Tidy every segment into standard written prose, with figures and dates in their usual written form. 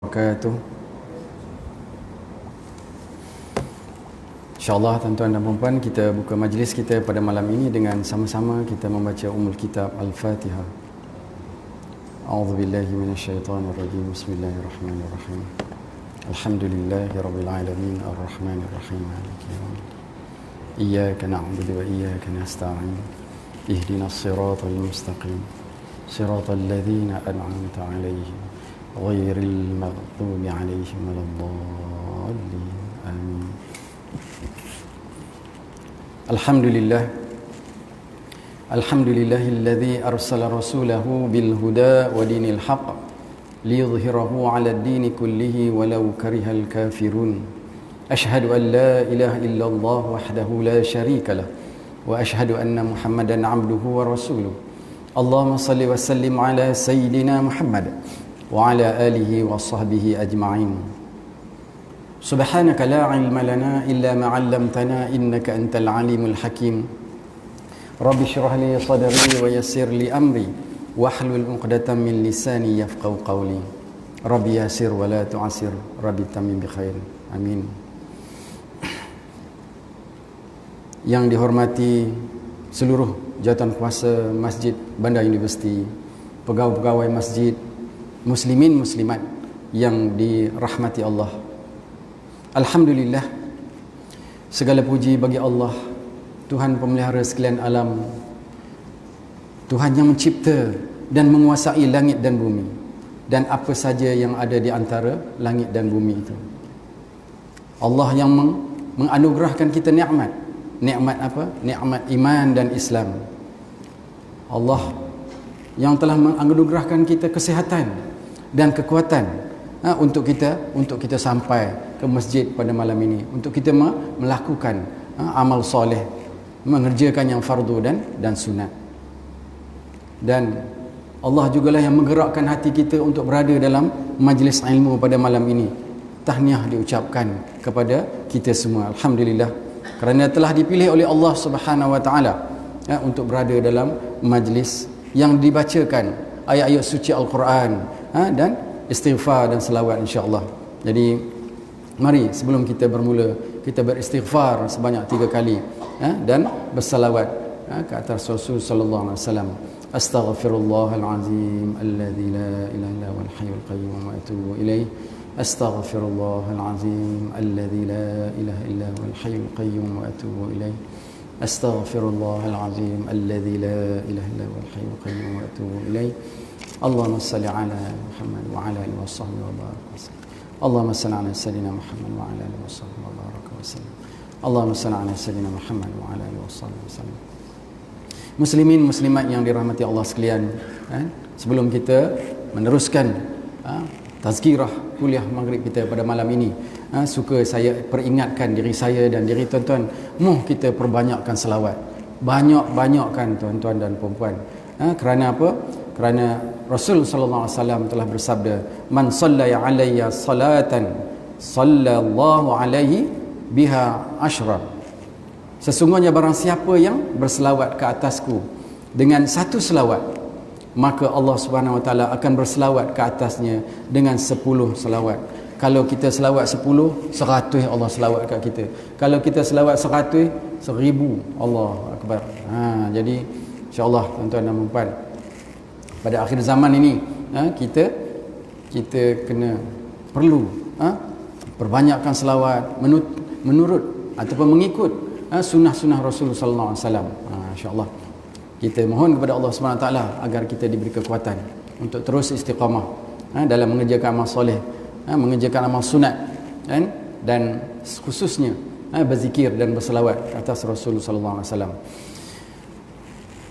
Wabarakatuh. InsyaAllah tuan-tuan dan puan-puan, kita buka majlis kita pada malam ini dengan sama-sama kita membaca Ummul Kitab Al-Fatihah. A'udzubillahi minasyaitonirrajim. Bismillahirrahmanirrahim. Alhamdulillahirabbil alamin arrahmanirrahim maliki yaumiddin. Iyyaka na'budu wa iyyaka nasta'in. Ihdinas siratal mustaqim. Siratal ladzina an'amta 'alaihim ghairil maghdubi 'alaihim waladdallin. Amin. Alhamdulillahilladzi arsala rasulahu bil huda wa dinil haqq liyudhhirahu 'ala ad-dini kullihi walau karihal kafirun. Ashhadu an la ilaha illallah wahdahu la syarika lah wa ashhadu anna Muhammadan 'abduhu wa rasuluh. Allahumma salli wa sallim ala sayyidina Muhammad wa ala alihi wa sahbihi ajma'in. Subhanaka la ilma lana illa ma 'allamtana innaka antal alimul hakim. Rabbi shrah li sadri wa yassir li amri wahlul 'uqdatam min lisani yafqahu qawli. Rabbi yassir wa la tu'assir, Rabbi tamim bi khair. Amin. Yang dihormati seluruh jawatan kuasa Masjid Bandar Universiti, pegawai-pegawai masjid, muslimin muslimat yang dirahmati Allah. Alhamdulillah, segala puji bagi Allah, Tuhan pemelihara sekalian alam, Tuhan yang mencipta dan menguasai langit dan bumi dan apa saja yang ada di antara langit dan bumi itu. Allah yang menganugerahkan kita nikmat. Nikmat apa? Nikmat iman dan Islam. Allah yang telah menganugerahkan kita kesihatan dan kekuatan untuk kita sampai ke masjid pada malam ini, untuk kita melakukan amal soleh, mengerjakan yang fardu dan sunat. Dan Allah jugalah yang menggerakkan hati kita untuk berada dalam majlis ilmu pada malam ini. Tahniah diucapkan kepada kita semua, alhamdulillah, kerana telah dipilih oleh Allah Subhanahu wa taala untuk berada dalam majlis yang dibacakan ayat-ayat suci Al-Quran dan istighfar dan selawat, insya-Allah. Jadi mari sebelum kita bermula, kita beristighfar sebanyak 3 kali dan bersalawat ke atas Rasul sallallahu alaihi wasallam. Astaghfirullahalazim alladzi la ilaha illa huwal hayyul qayyum wa atubu ilaih. Astaghfirullahalazim alladzi la ilaha illa huwal hayyul qayyum wa atubu ilaih. Astaghfirullahalazim alladzi la ilaha illa huwal hayyul qayyum wa atubu ilaih. Allahumma salli ala Muhammad wa ala alihi washabbihi wa barik wasallam. Allahumma salli ala sayyidina Muhammad wa ala alihi washabbihi wa barik wasallam. Allahumma salli ala sayyidina Muhammad wa ala alihi washabbihi wasallam. Muslimin muslimat yang dirahmati Allah sekalian, sebelum kita meneruskan tazkirah kuliah maghrib kita pada malam ini, suka saya peringatkan diri saya dan diri tuan-tuan, kita perbanyakkan selawat, banyak-banyakkan tuan-tuan dan puan-puan. Kerana apa? Kerana Rasul sallallahu alaihi wasallam telah bersabda, man sallaya alayya salatan sallallahu alaihi biha ashra. Sesungguhnya barang siapa yang berselawat ke atasku dengan satu selawat, maka Allah Subhanahu wa taala akan berselawat ke atasnya dengan 10 selawat. Kalau kita selawat 10, 100 Allah selawat kat kita. Kalau kita selawat 100, 1000 Allah akbar. Jadi insya-Allah tuan-tuan dan puan, pada akhir zaman ini kita kena perlu perbanyakkan selawat menurut ataupun mengikut sunnah-sunnah Rasul sallallahu alaihi wasallam. Insya-Allah kita mohon kepada Allah Subhanahu wa taala agar kita diberi kekuatan untuk terus istiqamah dalam mengerjakan amal soleh, mengerjakan amal sunat, dan khususnya berzikir dan berselawat atas Rasul sallallahu alaihi wasallam.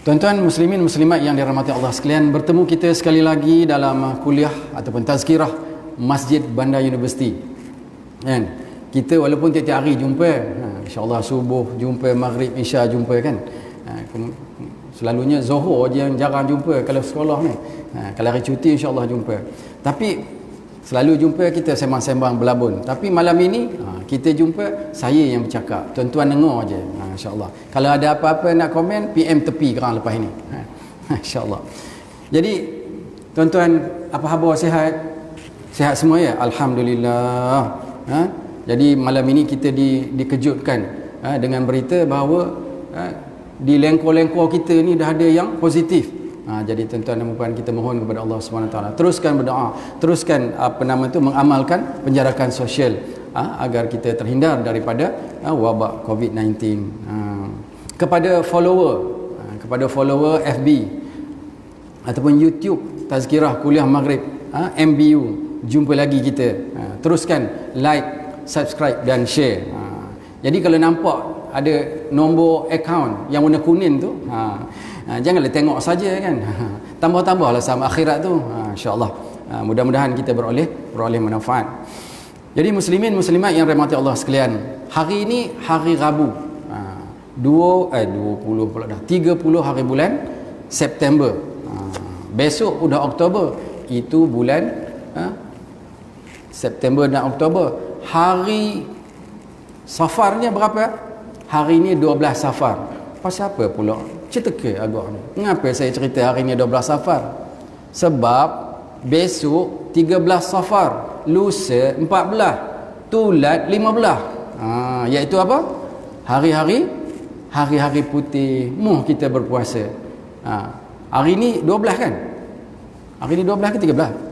Tuan-tuan muslimin muslimat yang dirahmati Allah sekalian, bertemu kita sekali lagi dalam kuliah ataupun tazkirah Masjid Bandar Universiti. Kita walaupun tiap-tiap hari jumpa, insya-Allah subuh jumpa, maghrib, isya jumpa kan. Selalunya Zuhur je yang jarang jumpa kalau sekolah ni. Kalau hari cuti insya-Allah jumpa. Tapi selalu jumpa kita sembang-sembang belabun. Tapi malam ini kita jumpa, saya yang bercakap, tuan-tuan dengar je. Insya-Allah. Kalau ada apa-apa nak komen, PM tepi kerang lepas ini. Insya-Allah. Jadi tuan-tuan, apa khabar, sihat? Sihat semua ya? Alhamdulillah. Jadi malam ini kita dikejutkan dengan berita bahawa di lengkor-lengkor kita ni dah ada yang positif. Jadi tuan-tuan dan puan, kita mohon kepada Allah SWT, teruskan berdoa, teruskan mengamalkan penjarakan sosial agar kita terhindar daripada wabak COVID-19. Kepada follower FB ataupun YouTube Tazkirah Kuliah Maghrib MBU, jumpa lagi kita. Teruskan like, subscribe dan share. Jadi kalau nampak ada nombor akaun yang warna kuning tu, janganlah tengok saja kan. Tambah-tambahlah sama akhirat tu. InsyaAllah mudah-mudahan kita beroleh manfaat. Jadi muslimin muslimat yang rahmati Allah sekalian, hari ini hari Rabu, 30 hari bulan September. Besok udah Oktober. Itu bulan September dan Oktober. Hari Safarnya berapa? Hari ini 12 Safar. Pasal apa pula? Cerita agak ni. Mengapa saya cerita hari ini 12 Safar? Sebab besok 13 Safar, lusa 14, tulat 15. Iaitu apa? Hari-hari putih kita berpuasa. Hari ini 12 kan? Hari ini 12 ke 13?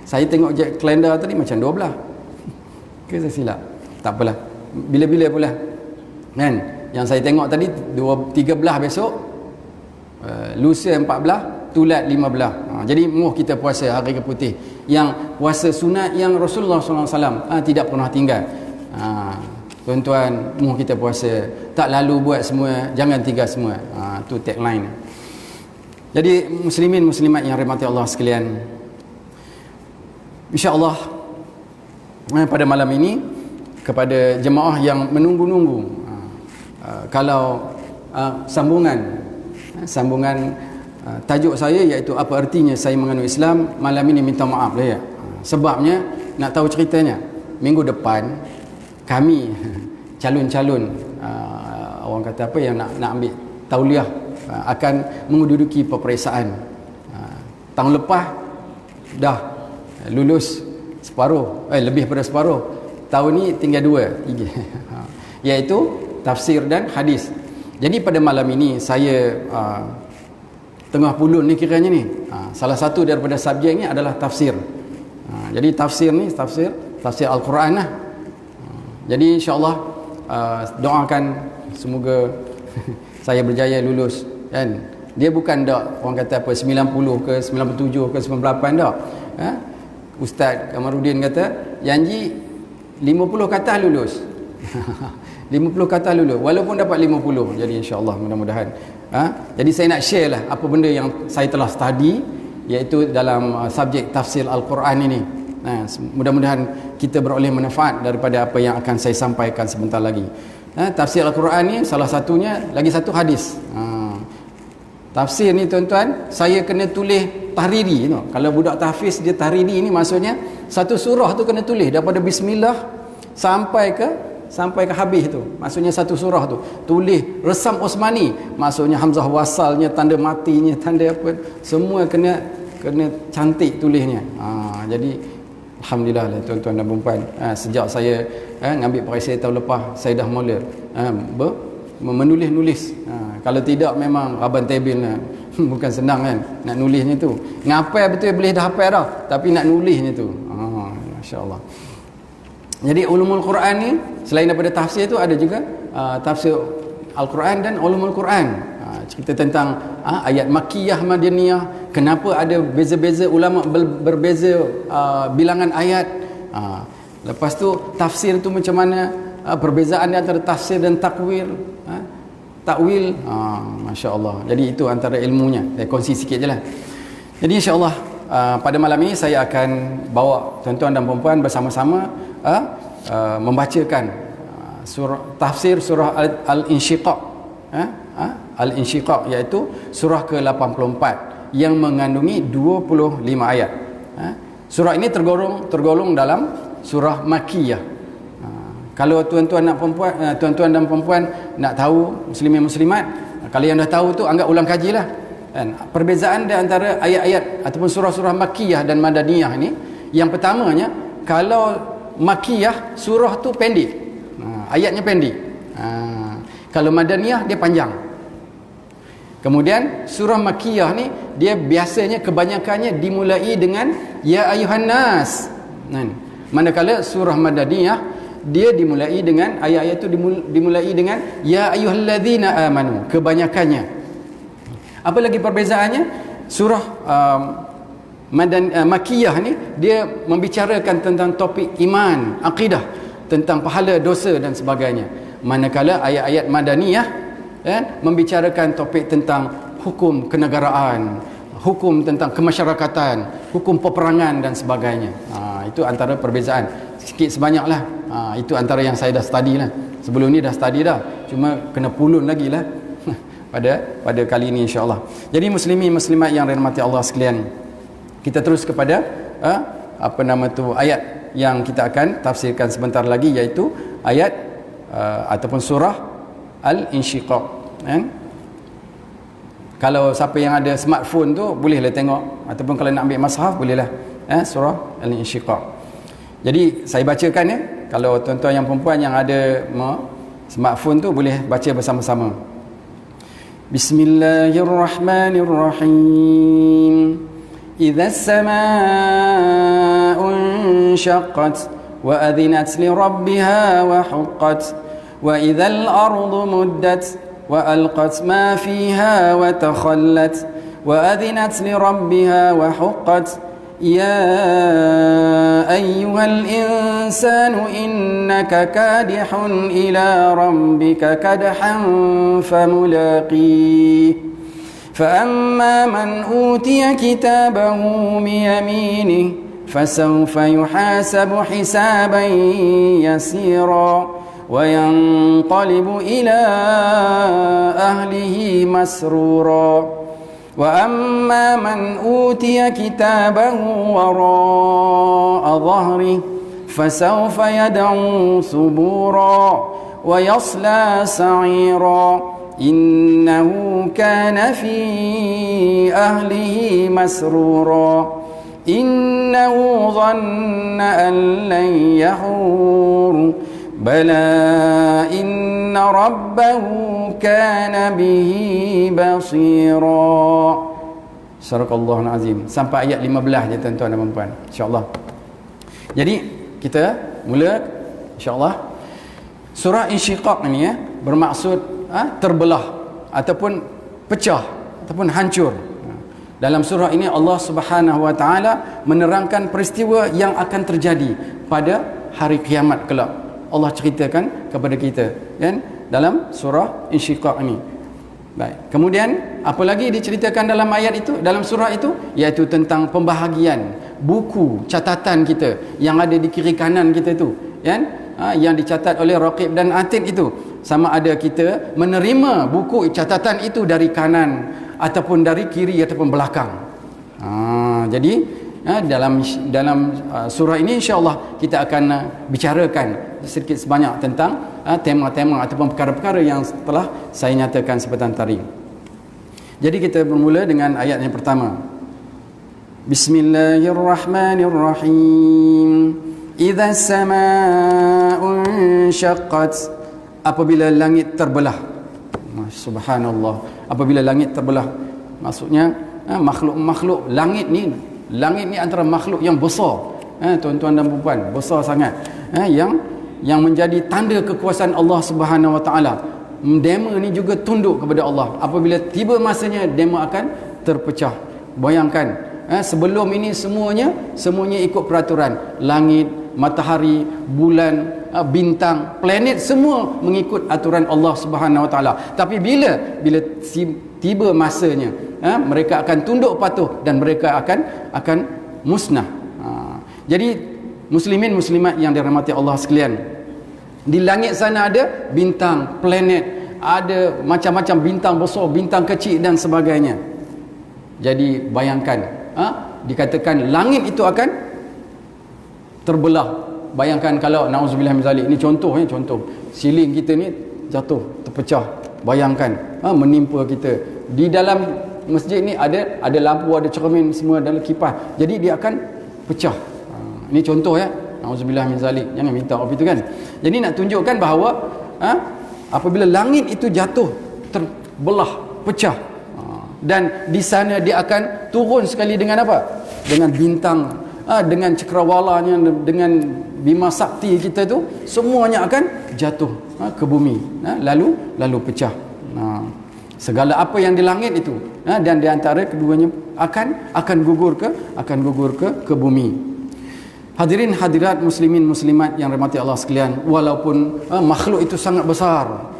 Saya tengok kalender tadi macam 12. Ke saya silap? Tak apalah. Bila-bila pula. Kan? Yang saya tengok tadi 13 besok, lusa 14, tulat 15. Jadi kita puasa hari ke putih. Yang puasa sunat yang Rasulullah SAW tidak pernah tinggal. Tuan-tuan, kita puasa. Tak lalu buat semua, jangan tinggal semua. Tu tagline. Jadi muslimin muslimat yang rahmati Allah sekalian, InsyaAllah pada malam ini, kepada jemaah yang menunggu-nunggu, kalau sambungan tajuk saya iaitu apa artinya saya menganut Islam, malam ini minta maaf lah ya. Sebabnya nak tahu ceritanya, minggu depan kami calon-calon orang kata apa yang nak ambil tauliah akan menduduki peperiksaan. Tahun lepas dah lulus separuh, lebih pada separuh. Tahun ni tinggal 2 iaitu tafsir dan hadis. Jadi pada malam ini saya tengah pulun ni kiranya ni, salah satu daripada subjek ni adalah tafsir. Jadi tafsir ni tafsir Al-Quran lah. Jadi insyaAllah doakan semoga saya berjaya lulus kan. Dia bukan dak orang kata apa 90 ke 97 ke 98 dak. Ustaz Kamarudin kata janji 50 kata lulus. 50 kata lulus walaupun dapat 50. Jadi insya-Allah mudah-mudahan. Jadi saya nak share lah apa benda yang saya telah study iaitu dalam subjek tafsir Al-Quran ini. Mudah-mudahan kita beroleh manfaat daripada apa yang akan saya sampaikan sebentar lagi. Tafsir Al-Quran ni salah satunya lagi satu hadis. Tafsir ni tuan-tuan, saya kena tulis tahriri tu. Kalau budak tahfiz dia tahriri ni maksudnya satu surah tu kena tulis daripada bismillah sampai ke habis tu. Maksudnya satu surah tu tulis resam Osmani, maksudnya hamzah wasalnya, tanda matinya, tanda apa, semua kena cantik tulisnya. Jadi alhamdulillah lah tuan-tuan dan puan-puan. Sejak saya ngambil perisai tahun lepas, saya dah mula menulis. Kalau tidak memang raban tebil lah. Bukan senang kan nak nulisnya tu. Ngapai betul boleh dah hafal dah, tapi nak nulisnya tu masya-Allah. Jadi ulumul Quran ni selain daripada tafsir tu ada juga tafsir Al-Quran dan ulumul Quran. Cerita tentang ayat makkiyah madaniyah, kenapa ada beza-beza ulama berbeza bilangan ayat. Lepas tu tafsir tu macam mana, perbezaan antara tafsir dan takwil. Takwil, masya-Allah. Jadi itu antara ilmunya. Saya kongsi sikit je lah. Jadi insya-Allah pada malam ini saya akan bawa tuan-tuan dan puan-puan bersama-sama membacakan tafsir surah Al-Insyiqaq. Al-Insyiqaq iaitu surah ke-84 yang mengandungi 25 ayat. Surah ini tergolong dalam surah Makkiyah. Kalau tuan-tuan dan perempuan nak tahu, muslimin muslimat, kalau yang dah tahu tu anggap ulang kajilah. Kan? Perbezaan di antara ayat-ayat ataupun surah-surah Makkiyah dan Madaniyah ni, yang pertamanya, kalau Makkiyah surah tu pendek, ayatnya pendek. Kalau Madaniyah dia panjang. Kemudian surah Makkiyah ni dia biasanya kebanyakannya dimulai dengan ya ayuhan nas. Manakala surah Madaniyah dia dimulai dengan ayat-ayat itu dimulai dengan ya ayyuhalladzina amanu, kebanyakannya. Apa lagi perbezaannya? Surah Makkiyah ni dia membicarakan tentang topik iman, akidah, tentang pahala, dosa dan sebagainya. Manakala ayat-ayat Madaniyah membicarakan topik tentang hukum kenegaraan, hukum tentang kemasyarakatan, hukum peperangan dan sebagainya. Itu antara perbezaan. Sikit sebanyaklah. Itu antara yang saya dah study lah. Sebelum ni dah study dah. Cuma kena pulun lagi lah pada kali ini insya-Allah. Jadi muslimin muslimat yang dirahmati Allah sekalian, kita terus kepada ayat yang kita akan tafsirkan sebentar lagi, iaitu ayat ataupun surah Al-Insyiqaq. Kalau siapa yang ada smartphone tu bolehlah tengok, ataupun kalau nak ambil mushaf bolehlah, surah Al-Insyiqaq. Jadi saya bacakan ya. Kalau tuan-tuan yang perempuan yang ada smartphone tu boleh baca bersama-sama. Bismillahirrahmanirrahim. Idza as-samaa'u inshaqqat wa adhinat li rabbiha wa huqqat wa idza al-ardu muddat wa alqat ma fiha wa takhallat wa adhinat li rabbiha wa huqqat. يا أيها الإنسان إنك كادح إلى ربك كدحا فملاقيه فأما من أوتي كتابه بيمينه فسوف يحاسب حسابا يسيرا وينقلب إلى أهله مسرورا وأما من أوتي كتابه وراء ظهره فسوف يدعو ثبورا ويصلى سعيرا إنه كان في أهله مسرورا إنه ظن أن لن يحور بلى إن ربه كان به بصيرا. Sadaqallahul azim. Sampai ayat 15 je tuan-tuan dan puan-puan, insya-Allah. Jadi kita mula insya-Allah. Surah Insyiqaq ni bermaksud terbelah ataupun pecah ataupun hancur. Dalam surah ini Allah Subhanahu wa taala menerangkan peristiwa yang akan terjadi pada hari kiamat kelak. Allah ceritakan kepada kita kan dalam surah Insyiqaq ini. Baik. Kemudian apa lagi diceritakan dalam ayat itu, dalam surah itu, iaitu tentang pembahagian buku catatan kita yang ada di kiri kanan kita tu, kan? Yang dicatat oleh Raqib dan Atid itu, sama ada kita menerima buku catatan itu dari kanan ataupun dari kiri ataupun belakang. Jadi dalam surah ini insya-Allah kita akan bicarakan sedikit sebanyak tentang tema-tema ataupun perkara-perkara yang telah saya nyatakan sebentar tadi. Jadi kita bermula dengan ayat yang pertama. Bismillahirrahmanirrahim. Idza as-samaa'u inshaqqat, apabila langit terbelah. Subhanallah, apabila langit terbelah, maksudnya makhluk-makhluk langit ni antara makhluk yang besar, tuan-tuan dan puan, besar sangat, yang menjadi tanda kekuasaan Allah Subhanahu wa taala. Dema ni juga tunduk kepada Allah. Apabila tiba masanya, dema akan terpecah. Bayangkan, sebelum ini semuanya ikut peraturan. Langit, matahari, bulan, bintang, planet, semua mengikut aturan Allah Subhanahu wa taala. Tapi bila tiba masanya, mereka akan tunduk patuh dan mereka akan musnah. Jadi muslimin muslimat yang dirahmati Allah sekalian, di langit sana ada bintang, planet, ada macam-macam bintang besar, bintang kecil dan sebagainya. Jadi bayangkan, dikatakan langit itu akan terbelah. Bayangkan kalau nauzubillah min zalik, ini contoh, siling kita ni jatuh, terpecah. Bayangkan menimpa kita. Di dalam masjid ni ada lampu, ada cermin, semua dalam kipas. Jadi dia akan pecah. Ini contoh ya. Nauzubillah min zalik. Jangan minta apa itu kan. Jadi nak tunjukkan bahawa apabila langit itu jatuh, terbelah, pecah, dan di sana dia akan turun sekali dengan apa? Dengan bintang, dengan cakrawalanya, dengan bima sakti kita tu, semuanya akan jatuh ke bumi, lalu pecah. Segala apa yang di langit itu, dan di antara keduanya akan gugur ke bumi. Hadirin hadirat muslimin muslimat yang rahmati Allah sekalian, walaupun makhluk itu sangat besar,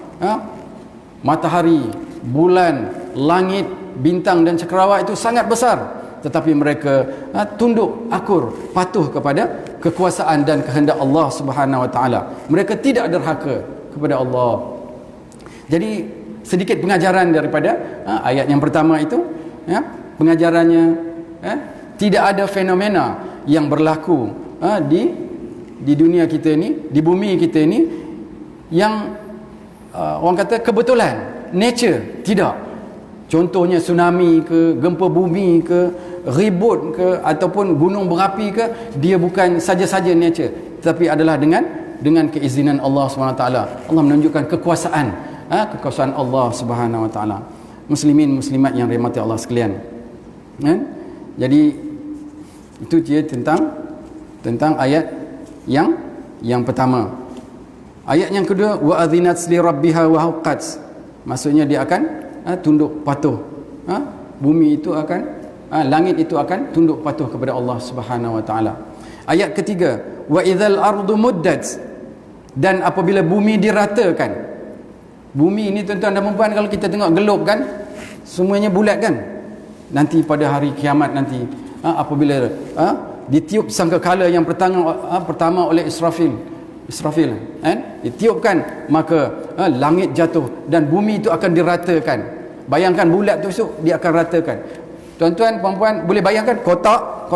matahari, bulan, langit, bintang dan cakrawala itu sangat besar, tetapi mereka tunduk akur, patuh kepada kekuasaan dan kehendak Allah Subhanahu wa taala. Mereka tidak derhaka kepada Allah. Jadi sedikit pengajaran daripada ayat yang pertama itu, pengajarannya tidak ada fenomena yang berlaku di dunia kita ni, di bumi kita ni, yang orang kata kebetulan, nature. Tidak. Contohnya tsunami ke, gempa bumi ke, ribut ke, ataupun gunung berapi ke, dia bukan saja-saja nature, tapi adalah dengan keizinan Allah SWT. Allah menunjukkan kekuasaan Allah Subhanahu wa taala. Muslimin muslimat yang dirahmati Allah sekalian. Jadi itu dia tentang ayat yang pertama. Ayat yang kedua, wa adzinat li rabbiha wa haqat. Maksudnya dia akan tunduk patuh. Bumi itu akan langit itu akan tunduk patuh kepada Allah Subhanahu wa taala. Ayat ketiga, wa idzal ardu muddat. Dan apabila bumi diratakan. Bumi ini tuan-tuan dan puan, kalau kita tengok gelap kan, semuanya bulat kan. Nanti pada hari kiamat nanti, apabila ditiup sangkakala yang pertama oleh Israfil ditiupkan, maka langit jatuh dan bumi itu akan diratakan. Bayangkan bulat tu esok dia akan ratakan. Tuan-tuan puan-puan boleh bayangkan kotak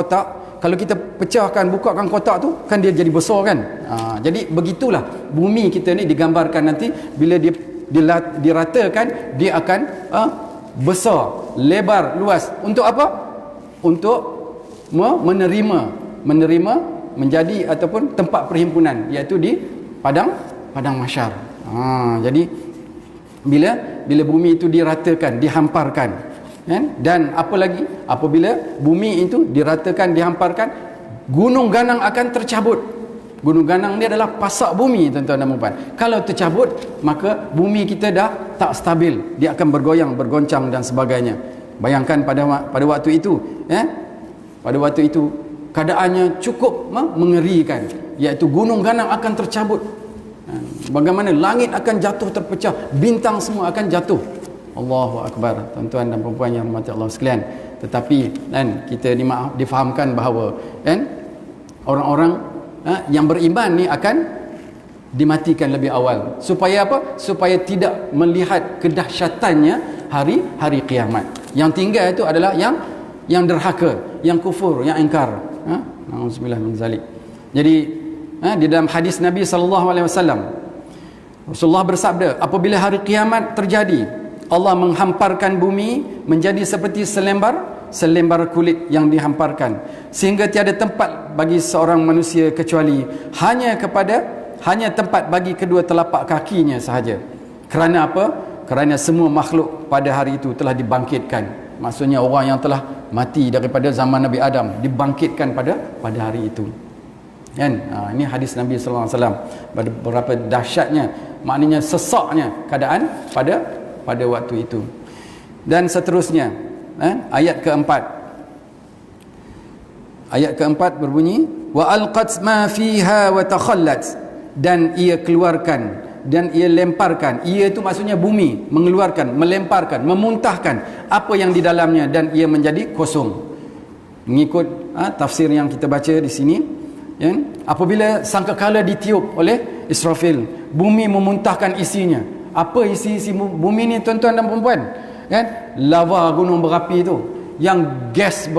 kalau kita pecahkan, bukakan kotak tu, kan dia jadi besar kan. Jadi begitulah bumi kita ni digambarkan nanti bila dia diratakan, dia akan besar, lebar, luas. Untuk apa? Untuk menerima menjadi ataupun tempat perhimpunan, iaitu di padang mahsyar. Jadi bila bumi itu diratakan, dihamparkan, kan? Dan apa lagi, apabila bumi itu diratakan, dihamparkan, gunung ganang akan tercabut. Gunung ganang ni adalah pasak bumi, tuan-tuan dan puan. Kalau tercabut, maka bumi kita dah tak stabil, dia akan bergoyang, bergoncang dan sebagainya. Bayangkan pada waktu itu, pada waktu itu keadaannya cukup mengerikan, iaitu gunung ganang akan tercabut, bagaimana langit akan jatuh, terpecah, bintang semua akan jatuh. Allahu Akbar, tuan-tuan dan puan yang dirahmati Allah sekalian. Tetapi kita difahamkan bahawa orang-orang yang beriman ni akan dimatikan lebih awal. Supaya apa? Supaya tidak melihat kedahsyatannya hari kiamat. Yang tinggal itu adalah yang derhaka, yang kufur, yang ingkar. Nauzubillah min zalik. Jadi di dalam hadis Nabi SAW, Rasulullah bersabda, apabila hari kiamat terjadi, Allah menghamparkan bumi menjadi seperti selembar kulit yang dihamparkan, sehingga tiada tempat bagi seorang manusia kecuali hanya tempat bagi kedua telapak kakinya sahaja. Kerana apa? Kerana semua makhluk pada hari itu telah dibangkitkan. Maksudnya orang yang telah mati daripada zaman Nabi Adam dibangkitkan pada hari itu. Kan? Ini hadis Nabi sallallahu alaihi wasallam. Berapa dahsyatnya, maknanya sesaknya keadaan pada waktu itu. Dan seterusnya, ayat keempat. Ayat keempat berbunyi, wa alqat ma fiha wa takhallat. Dan ia keluarkan dan ia lemparkan. Ia itu maksudnya bumi, mengeluarkan, melemparkan, memuntahkan apa yang di dalamnya, dan ia menjadi kosong. Mengikut tafsir yang kita baca di sini, apabila sangkakala ditiup oleh Israfil, bumi memuntahkan isinya. Apa isi bumi ni, tuan-tuan dan puan-puan? Lava gunung berapi itu, yang gas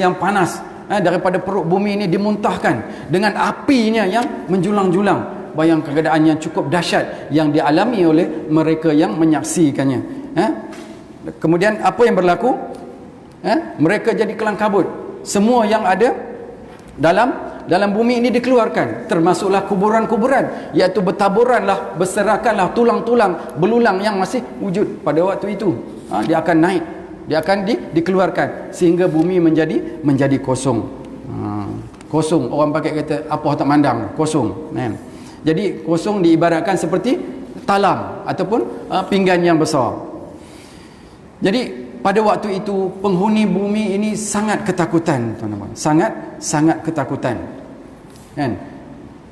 yang panas daripada perut bumi ini dimuntahkan dengan apinya yang menjulang-julang. Bayangkan keadaan yang cukup dahsyat yang dialami oleh mereka yang menyaksikannya. Kemudian apa yang berlaku? Mereka jadi kelang kabut. Semua yang ada dalam bumi ini dikeluarkan, termasuklah kuburan-kuburan, iaitu bertaburanlah, berserakanlah tulang-tulang belulang yang masih wujud pada waktu itu. Dia akan naik, dia akan dikeluarkan sehingga bumi menjadi kosong. Kosong, orang pakai kata apa tak mandang, kosong. Jadi kosong diibaratkan seperti talam ataupun pinggan yang besar. Jadi pada waktu itu penghuni bumi ini sangat ketakutan, tuan-tuan. Sangat ketakutan. Kan?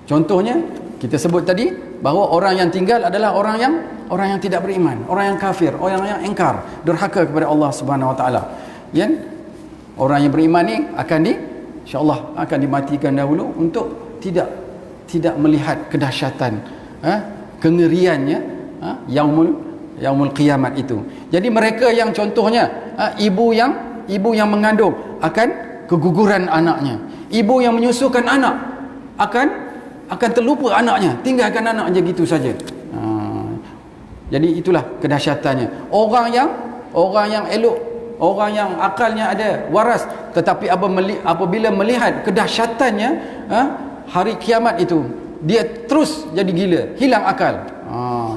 Contohnya kita sebut tadi bahawa orang yang tinggal adalah orang yang tidak beriman, orang yang kafir, orang yang engkar, derhaka kepada Allah Subhanahu Wa Taala. Kan? Orang yang beriman ni insya-Allah akan dimatikan dahulu untuk tidak melihat kedahsyatan, kengeriannya yaumul kiamat itu. Jadi mereka yang contohnya ibu yang mengandung akan keguguran anaknya. Ibu yang menyusukan anak akan terlupa anaknya, tinggalkan anak je gitu saja. Jadi itulah kedahsyatannya. Orang yang elok, orang yang akalnya ada, waras, tetapi apabila melihat kedahsyatannya hari kiamat itu, dia terus jadi gila, hilang akal.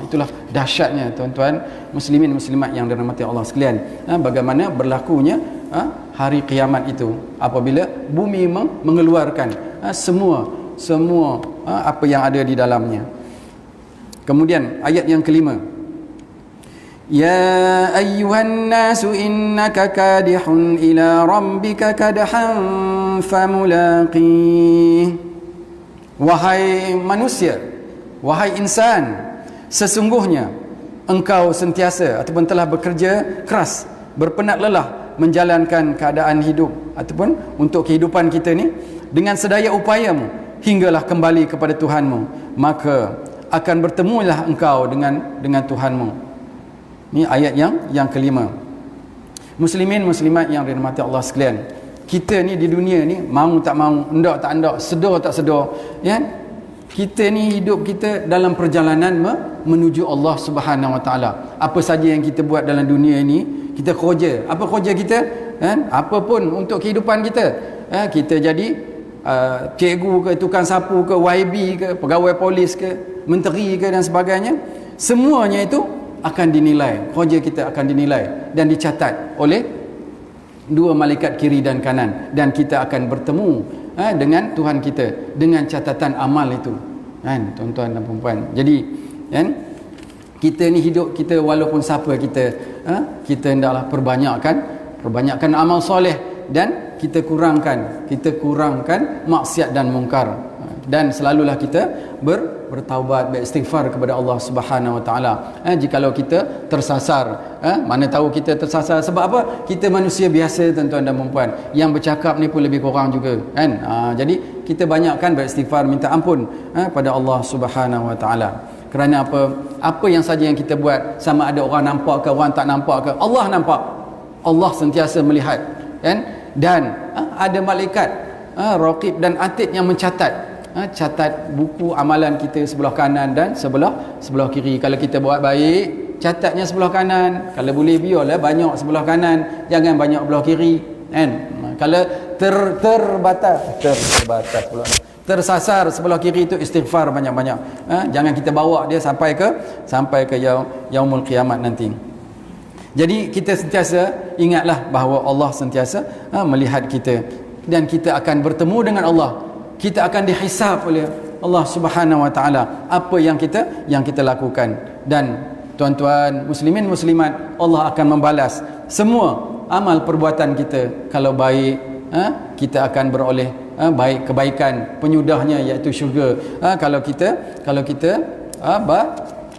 Itulah dahsyatnya, tuan-tuan muslimin muslimat yang dirahmati Allah sekalian. Bagaimana berlakunya hari kiamat itu apabila bumi mengeluarkan semua apa yang ada di dalamnya. Kemudian ayat yang kelima, ya ayyuhan nasu innaka kadihun ila rabbika kadhan famulaqih. Wahai manusia, wahai insan, sesungguhnya engkau sentiasa ataupun telah bekerja keras, berpenat lelah menjalankan keadaan hidup ataupun untuk kehidupan kita ni dengan sedaya upayamu hinggalah kembali kepada Tuhanmu, maka akan bertemulah engkau dengan Tuhanmu. Ini ayat yang kelima. Muslimin muslimat yang dirahmati Allah sekalian, kita ni di dunia ni mau tak mau, hendak tak hendak, sedar tak sedar, ya, kita ni hidup kita dalam perjalanan menuju Allah Subhanahu Wa Taala. Apa saja yang kita buat dalam dunia ini, kita kerja. Apa kerja kita? Apa pun untuk kehidupan kita. Kita jadi cikgu ke, tukang sapu ke, YB ke, pegawai polis ke, menteri ke dan sebagainya. Semuanya itu akan dinilai. Kerja kita akan dinilai dan dicatat oleh dua malaikat kiri dan kanan, dan kita akan bertemu dengan Tuhan kita dengan catatan amal itu, kan, tuan-tuan dan puan-puan. Jadi kan, kita ni hidup kita, walaupun siapa kita, kita hendaklah perbanyakkan amal soleh dan kita kurangkan maksiat dan mungkar, dan selalulah kita bertaubat, beristighfar kepada Allah Subhanahu Wa Taala. Jikalau kita tersasar, mana tahu kita tersasar sebab apa? Kita manusia biasa, tuan-tuan dan puan-puan, yang bercakap ni pun lebih kurang juga, kan? Jadi kita banyakkan beristighfar, minta ampun pada Allah Subhanahu Wa Taala. Kerana apa yang saja yang kita buat, sama ada orang nampak ke orang tak nampak ke, Allah nampak, Allah sentiasa melihat, kan? Dan ada malaikat raqib dan atid yang mencatat, catat buku amalan kita sebelah kanan dan sebelah kiri. Kalau kita buat baik, catatnya sebelah kanan. Kalau boleh biarlah banyak sebelah kanan, jangan banyak sebelah kiri, kan? Kalau terbatas pula, tersasar sebelah kiri itu, istighfar banyak-banyak. Jangan kita bawa dia sampai ke yaumul kiamat nanti. Jadi kita sentiasa ingatlah bahawa Allah sentiasa melihat kita, dan kita akan bertemu dengan Allah. Kita akan dihisab oleh Allah Subhanahu Wa Taala apa yang kita lakukan. Dan tuan-tuan muslimin muslimat, Allah akan membalas semua amal perbuatan kita. Kalau baik, kita akan beroleh baik, kebaikan, penyudahnya iaitu syurga. Kalau kita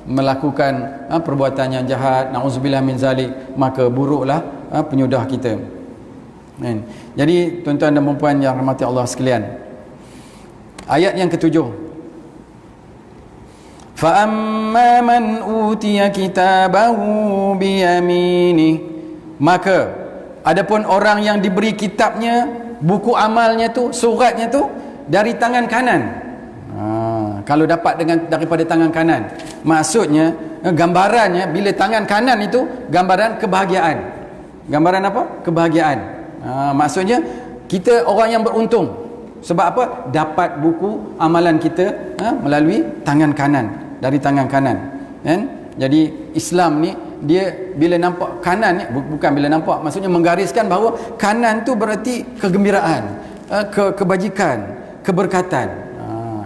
melakukan perbuatan yang jahat, na'udzubillah min zalik, maka buruklah penyudah kita. Jadi tuan-tuan dan puan-puan yang rahmati Allah sekalian, ayat yang ketujuh, fa amma man utiya kitabahu biyamini, maka adapun orang yang diberi kitabnya, buku amalnya tu, suratnya tu dari tangan kanan. Kalau dapat daripada tangan kanan, maksudnya gambarannya bila tangan kanan itu gambaran kebahagiaan. Gambaran apa? Kebahagiaan. Maksudnya kita orang yang beruntung. Sebab apa? Dapat buku amalan kita melalui tangan kanan, dari tangan kanan, kan? Jadi Islam ni dia bila nampak kanan ni, bukan bila nampak, maksudnya menggariskan bahawa kanan tu berarti kegembiraan, kebajikan, keberkatan.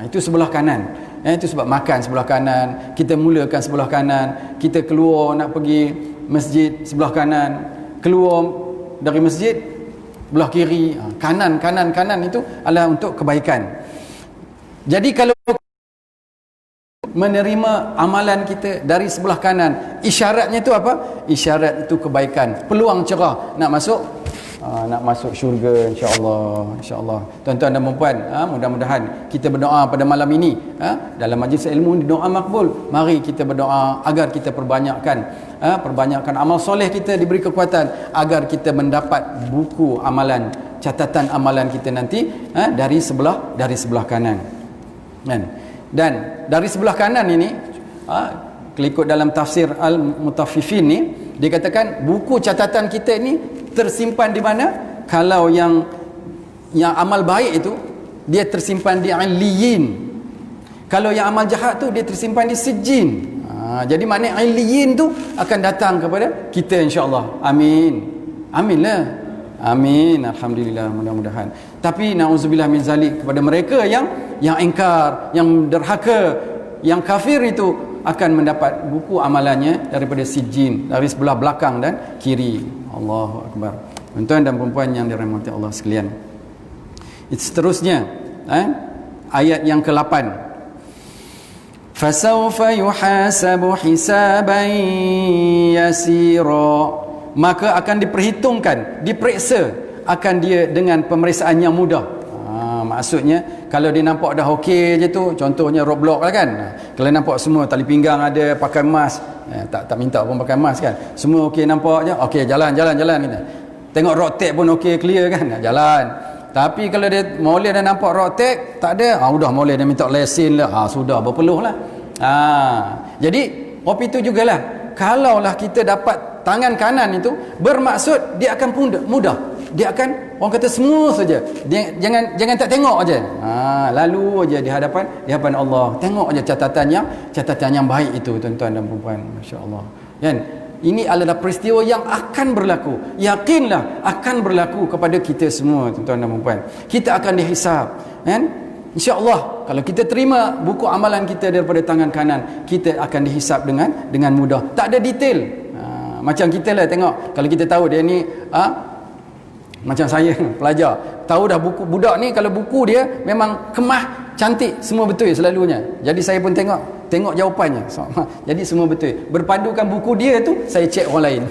Itu sebelah kanan. Itu sebab makan sebelah kanan, kita mulakan sebelah kanan, kita keluar nak pergi masjid sebelah kanan, keluar dari masjid belah kiri. Kanan itu adalah untuk kebaikan. Jadi kalau menerima amalan kita dari sebelah kanan, isyaratnya itu apa? Isyarat itu kebaikan, peluang cerah nak masuk syurga, insya-Allah. Tuan-tuan dan puan, mudah-mudahan kita berdoa pada malam ini, dalam majlis ilmu doa makbul. Mari kita berdoa agar kita perbanyakkan amal soleh kita, diberi kekuatan agar kita mendapat buku amalan, catatan amalan kita nanti dari sebelah kanan. Dan dari sebelah kanan ini, ikut dalam tafsir Al-Mutaffifin ni, dia katakan buku catatan kita ini tersimpan di mana? Kalau yang amal baik itu dia tersimpan di Illiyin. Kalau yang amal jahat tu dia tersimpan di Sijjin. Jadi maknanya Illiyin tu akan datang kepada kita, insya-Allah. Amin. Aminlah. Amin. Alhamdulillah, mudah-mudahan. Tapi nauzubillah min zalik, kepada mereka yang ingkar, yang derhaka, yang kafir itu akan mendapat buku amalannya daripada Sijjin, dari sebelah belakang dan kiri. Allahu akbar. Tuan-tuan dan puan yang dirahmati Allah sekalian. Seterusnya, ayat yang ke-8. Fasawfa yuhasabu hisaban yasira. Maka akan diperhitungkan, diperiksa akan dia dengan pemeriksaan yang mudah. Maksudnya kalau dia nampak dah okey je tu, contohnya roadblock lah kan, kalau nampak semua tali pinggang ada, pakai mask, tak minta pun pakai mask kan, semua okey, nampak je okey, jalan kita tengok road tag pun okey, clear kan, jalan. Tapi kalau dia molek dah nampak road tag tak ada, sudah molek dia minta lesen lah, sudah berpeluh lah. Jadi kopi tu jugalah, kalaulah kita dapat tangan kanan itu, bermaksud dia akan mudah. Dia akan, orang kata semua saja. Dia jangan tak tengok aja. Lalu aja di hadapan Allah. Tengok aja catatan yang baik itu, tuan-tuan dan puan-puan. Masya-Allah. Kan? Ini adalah peristiwa yang akan berlaku. Yakinlah akan berlaku kepada kita semua, tuan-tuan dan puan-puan. Kita akan dihisab, kan? Insya-Allah kalau kita terima buku amalan kita daripada tangan kanan, kita akan dihisab dengan mudah. Tak ada detail. Macam kita lah tengok, kalau kita tahu dia ni macam saya pelajar, tahu dah buku budak ni, kalau buku dia memang kemah, cantik, semua betul selalunya. Jadi saya pun tengok jawapannya. Jadi semua betul. Berpadukan buku dia tu, saya cek orang lain.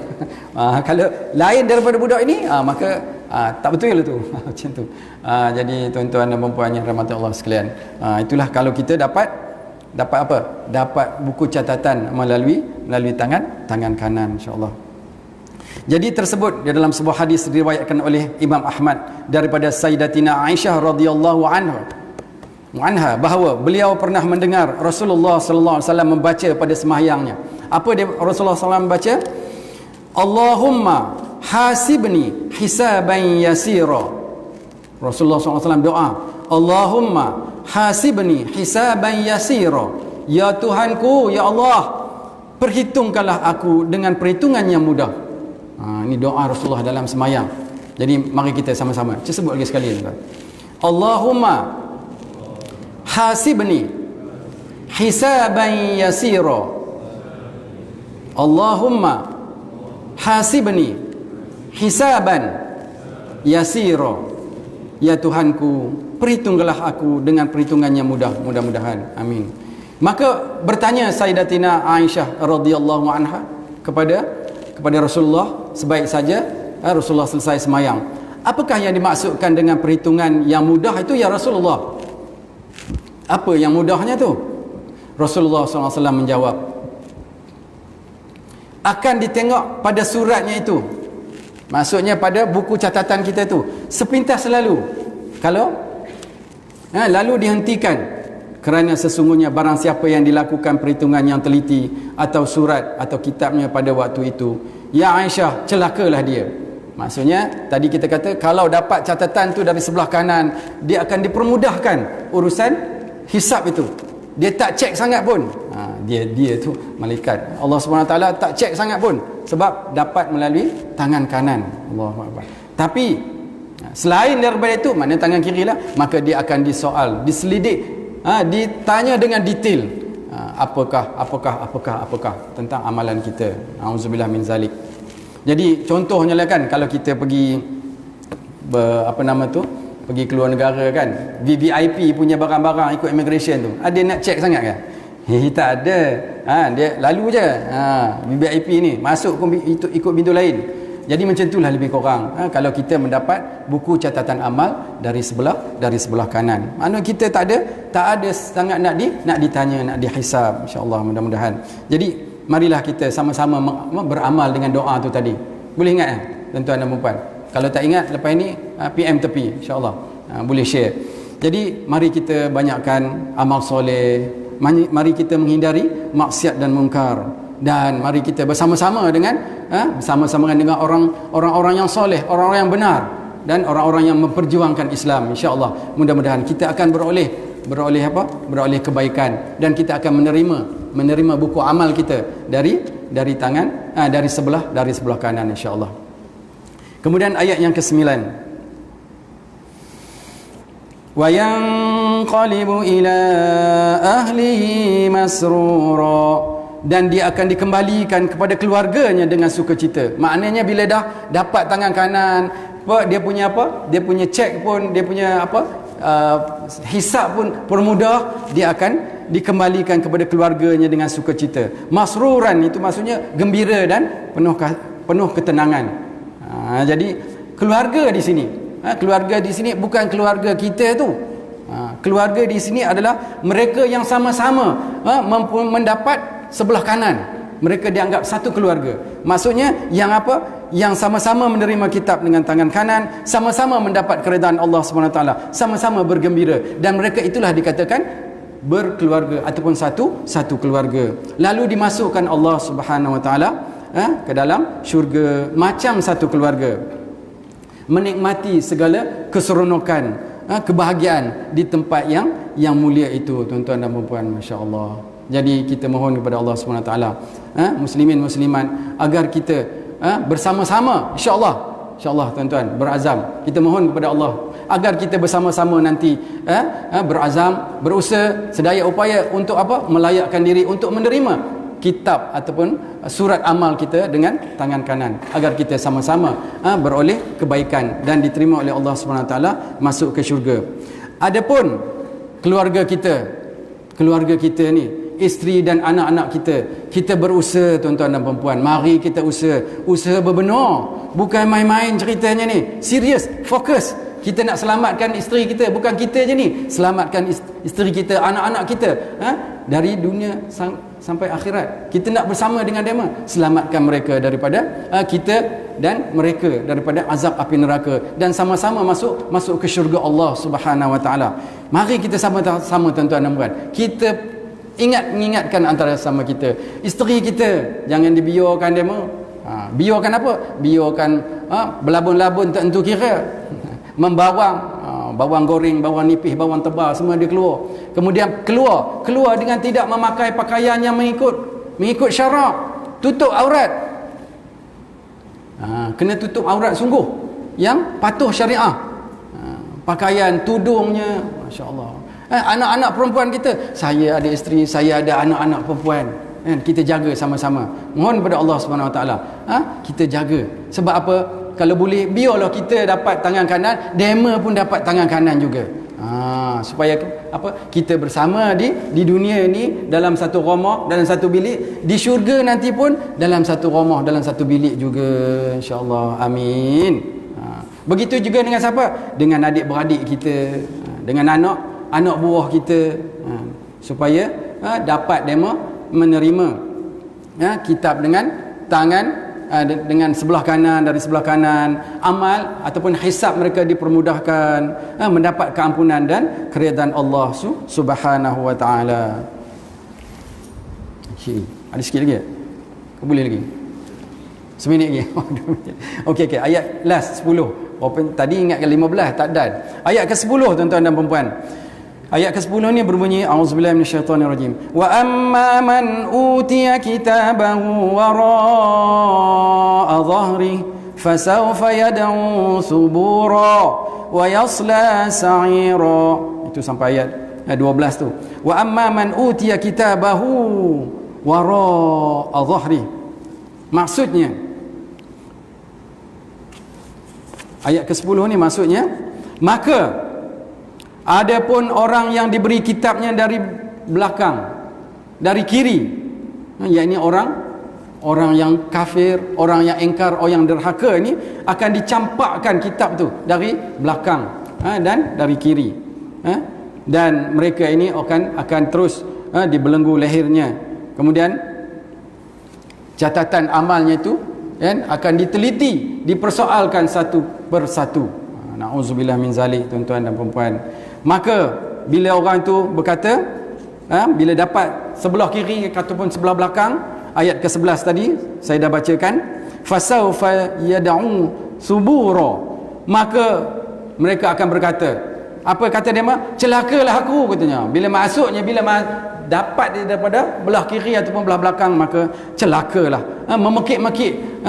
Kalau lain daripada budak ini, maka tak betul lah tu. Macam tu. Jadi tuan-tuan dan puan-puan yang rahmati Allah sekalian, itulah kalau kita dapat apa? Dapat buku catatan melalui tangan kanan, insya-Allah. Jadi tersebut di dalam sebuah hadis diriwayatkan oleh Imam Ahmad daripada Sayyidatina Aisyah radhiyallahu anha bahawa beliau pernah mendengar Rasulullah sallallahu alaihi wasallam membaca pada sembahyangnya. Apa dia Rasulullah sallallahu membaca? Allahumma hasibni hisaban yasira. Rasulullah sallallahu alaihi wasallam doa, Allahumma hasibni hisaban yasira. Ya Tuhanku, ya Allah, perhitungkanlah aku dengan perhitungan yang mudah. Ini doa Rasulullah dalam sembahyang. Jadi mari kita sama-sama sebut lagi sekali, tuan. Allahumma hasibni hisaban yasira. Allahumma hasibni hisaban yasira. Ya Tuhanku, perhitungkanlah aku dengan perhitungan yang mudah, mudah-mudahan. Amin. Maka bertanya Sayyidatina Aisyah radhiyallahu anha kepada Rasulullah, sebaik saja Rasulullah selesai sembahyang, apakah yang dimaksudkan dengan perhitungan yang mudah itu ya Rasulullah? Apa yang mudahnya tu? Rasulullah SAW menjawab, akan ditengok pada suratnya itu, maksudnya pada buku catatan kita tu, sepintas lalu. Kalau lalu dihentikan, Kerana sesungguhnya barang siapa yang dilakukan perhitungan yang teliti atau surat atau kitabnya pada waktu itu, ya Aisyah, celakalah dia. Maksudnya tadi kita kata kalau dapat catatan tu dari sebelah kanan, dia akan dipermudahkan urusan hisab itu. Dia tak cek sangat pun. Dia tu malaikat Allah SWT tak cek sangat pun, sebab dapat melalui tangan kanan. Allahu Akbar. Tapi selain daripada itu, maknanya tangan kiri lah, maka dia akan disoal, diselidik, ditanya dengan detail, apakah tentang amalan kita. Auzubillah min zalik. Jadi contohnya lah kan, kalau kita pergi pergi keluar negara kan, VVIP punya barang-barang ikut immigration tu, ada nak check sangat kan? Tak ada. Dia lalu je. VVIP ni masuk ikut pintu lain. Jadi macam itulah lebih kurang. Kalau kita mendapat buku catatan amal dari sebelah kanan, maknanya kita tak ada sangat nak ditanya, nak dihisab, insya-Allah, mudah-mudahan. Jadi marilah kita sama-sama beramal dengan doa tu tadi. Boleh ingat tuan-tuan dan puan? Kalau tak ingat, lepas ini PM tepi, insya-Allah. Boleh share. Jadi mari kita banyakkan amal soleh, mari kita menghindari maksiat dan mungkar, dan mari kita bersama-sama dengan orang-orang yang soleh, orang-orang yang benar, dan orang-orang yang memperjuangkan Islam. Insya-Allah, mudah-mudahan kita akan beroleh kebaikan, dan kita akan menerima buku amal kita dari tangan dari sebelah kanan, insya-Allah. Kemudian ayat yang ke-9, wa yanqalibu ila ahlihi masrura, dan dia akan dikembalikan kepada keluarganya dengan sukacita. Maknanya bila dah dapat tangan kanan, dia punya cek pun, dia punya hisab pun permudah, dia akan dikembalikan kepada keluarganya dengan sukacita. Masruran itu maksudnya gembira dan penuh ketenangan. Jadi keluarga di sini bukan keluarga kita tu. Keluarga di sini adalah mereka yang sama-sama mendapat sebelah kanan. Mereka dianggap satu keluarga. Maksudnya yang sama-sama menerima kitab dengan tangan kanan, sama-sama mendapat keredaan Allah SWT, sama-sama bergembira, dan mereka itulah dikatakan berkeluarga ataupun satu keluarga. Lalu dimasukkan Allah SWT ke dalam syurga macam satu keluarga, menikmati segala keseronokan, kebahagiaan di tempat yang mulia itu, tuan-tuan dan puan-puan, masya-Allah. Jadi kita mohon kepada Allah SWT, muslimin muslimat, agar kita bersama-sama, insya-Allah tuan-tuan, berazam. Kita mohon kepada Allah agar kita bersama-sama nanti berazam, berusaha sedaya upaya untuk melayakkan diri untuk menerima kitab ataupun surat amal kita dengan tangan kanan, agar kita sama-sama beroleh kebaikan dan diterima oleh Allah SWT, masuk ke syurga. Adapun keluarga kita ni, isteri dan anak-anak kita berusaha, tuan-tuan dan puan-puan. Mari kita usaha berbenar, bukan main-main ceritanya ni. Serius, fokus. Kita nak selamatkan isteri kita, bukan kita je ni, selamatkan isteri kita, anak-anak kita dari dunia sampai akhirat. Kita nak bersama dengan dia, selamatkan mereka daripada kita dan mereka daripada azab api neraka, dan sama-sama masuk ke syurga Allah Subhanahu Wa Taala. Mari kita sama-sama, tuan-tuan dan puan, kita mengingatkan antara sama kita. Isteri kita jangan dibiarkan dia biarkan apa? Biarkan belabun-labun tak tentu kira, bawang goreng, bawang nipis, bawang tebal, semua dia keluar. Kemudian keluar dengan tidak memakai pakaian yang mengikut syarak, tutup aurat. Kena tutup aurat sungguh, yang patuh syariah. Pakaian, tudungnya, masya-Allah. Anak-anak perempuan kita, saya ada isteri, saya ada anak-anak perempuan, kita jaga sama-sama. Mohon kepada Allah SWT, kita jaga. Sebab apa? Kalau boleh, biarlah kita dapat tangan kanan, dema pun dapat tangan kanan juga. Supaya kita bersama di dunia ni dalam satu rumah, dalam satu bilik, di syurga nanti pun dalam satu rumah, dalam satu bilik juga, insya-Allah. Amin. Begitu juga dengan siapa? Dengan adik-beradik kita, dengan anak buah kita, supaya dapat dema menerima kitab dengan tangan dengan sebelah kanan, dari sebelah kanan, amal ataupun hisab mereka dipermudahkan, mendapat keampunan dan keridaan Allah Subhanahu wa taala. Ada sikit lagi? Boleh lagi? Seminit lagi. Okey, ayat last 10. Tadi ingatkan 15, tak dan. Ayat ke-10 tuan-tuan dan puan-puan. Ayat ke-10 ni berbunyi auzubillahi minasyaitonirrajim. Wa amma man utiya kitabahu wara'a dhahri fasawfa yad'u subura wa yasla sa'ira. Itu sampai ayat 12 tu. Wa amma man utiya kitabahu wara'a dhahri. Maksudnya ayat ke-10 ni maksudnya, maka adapun orang yang diberi kitabnya dari belakang, dari kiri, yakni orang yang kafir, orang yang ingkar, orang yang derhaka ni akan dicampakkan kitab tu dari belakang dan dari kiri, dan mereka ini akan terus dibelenggu lehernya. Kemudian catatan amalnya itu akan diteliti, dipersoalkan satu persatu. Na'udzubillah min zalik, tuan-tuan dan puan-puan. Maka bila orang itu berkata, bila dapat sebelah kiri ataupun sebelah belakang, ayat ke-11 tadi saya dah bacakan, fasawfa yad'u subura, maka mereka akan berkata, apa kata dia? Celakalah aku, katanya. Bila masuknya, dapat daripada belah kiri ataupun belah belakang, maka celakalah, memekik-mekik,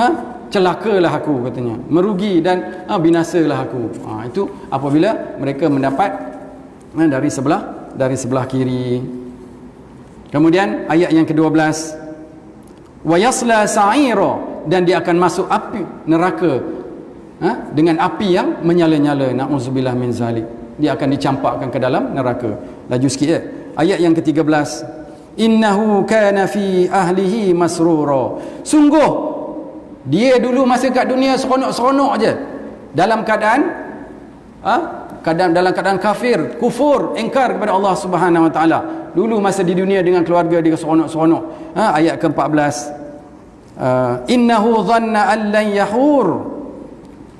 celakalah aku, katanya, merugi dan binasalah aku. Itu apabila mereka mendapat dari sebelah kiri. Kemudian ayat yang ke-12, wa yasla sa'ira, dan dia akan masuk api neraka, dengan api yang menyala-nyala. Na'udzubillah min zalik. Dia akan dicampakkan ke dalam neraka. Laju sikit ya. Ayat yang ke-13, innahu kana fi ahlihi masrura, sungguh dia dulu masa kat dunia seronok-seronok aje, dalam keadaan dalam keadaan kafir, kufur, ingkar kepada Allah Subhanahu wa taala. Dulu masa di dunia dengan keluarga dia seronok-seronok. Ayat ke-14, innahu dhanna an lan yahur,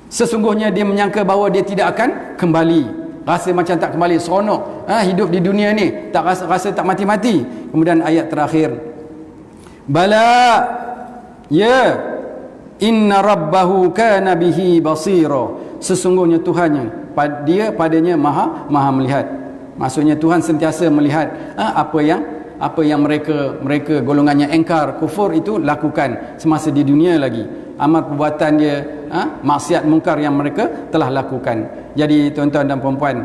sesungguhnya dia menyangka bahawa dia tidak akan kembali. Rasa macam tak kembali, seronok hidup di dunia ni, tak rasa tak mati-mati. Kemudian ayat terakhir, bala ya inna rabbahu kana bihi basira, sesungguhnya Tuhannya, padanya maha melihat. Maksudnya Tuhan sentiasa melihat apa yang mereka golongannya engkar, kufur itu lakukan semasa di dunia lagi. Amal perbuatan dia, maksiat mungkar yang mereka telah lakukan. Jadi tuan-tuan dan puan-puan,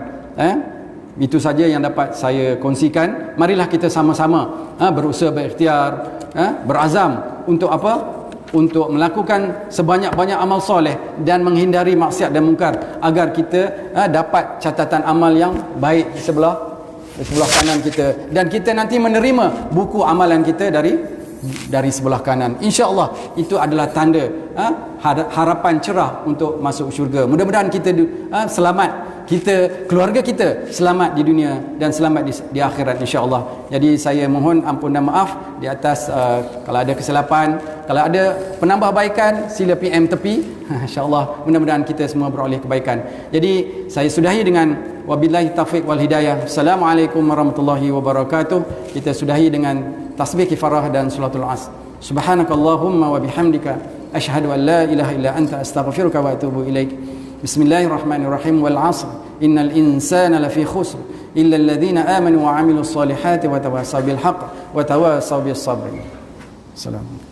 itu saja yang dapat saya kongsikan. Marilah kita sama-sama berusaha, berikhtiar, berazam untuk apa? Untuk melakukan sebanyak-banyak amal soleh dan menghindari maksiat dan mungkar, agar kita dapat catatan amal yang baik di sebelah kanan kita, dan kita nanti menerima buku amalan kita dari sebelah kanan. InsyaAllah itu adalah tanda harapan cerah untuk masuk syurga. Mudah-mudahan kita selamat, kita, keluarga kita selamat di dunia dan selamat di akhirat, insyaAllah. Jadi saya mohon ampun dan maaf di atas kalau ada kesilapan. Kalau ada penambahbaikan, sila PM tepi. InsyaAllah mudah-mudahan kita semua beroleh kebaikan. Jadi saya sudahi dengan wabillahi taufiq wal hidayah. Assalamualaikum warahmatullahi wabarakatuh. Kita sudahi dengan tasbih kifarah dan suratul Asr. Subhanakallahumma wa bihamdika asyhadu an la ilaha illa anta astaghfiruka wa atubu ilaik. Bismillahirrahmanirrahim. Wal 'asr innal insana lafi khusr illa alladhina amanu wa 'amilus solihati wa tawasaw bil haqq wa tawasaw bis sabr. Assalamualaikum.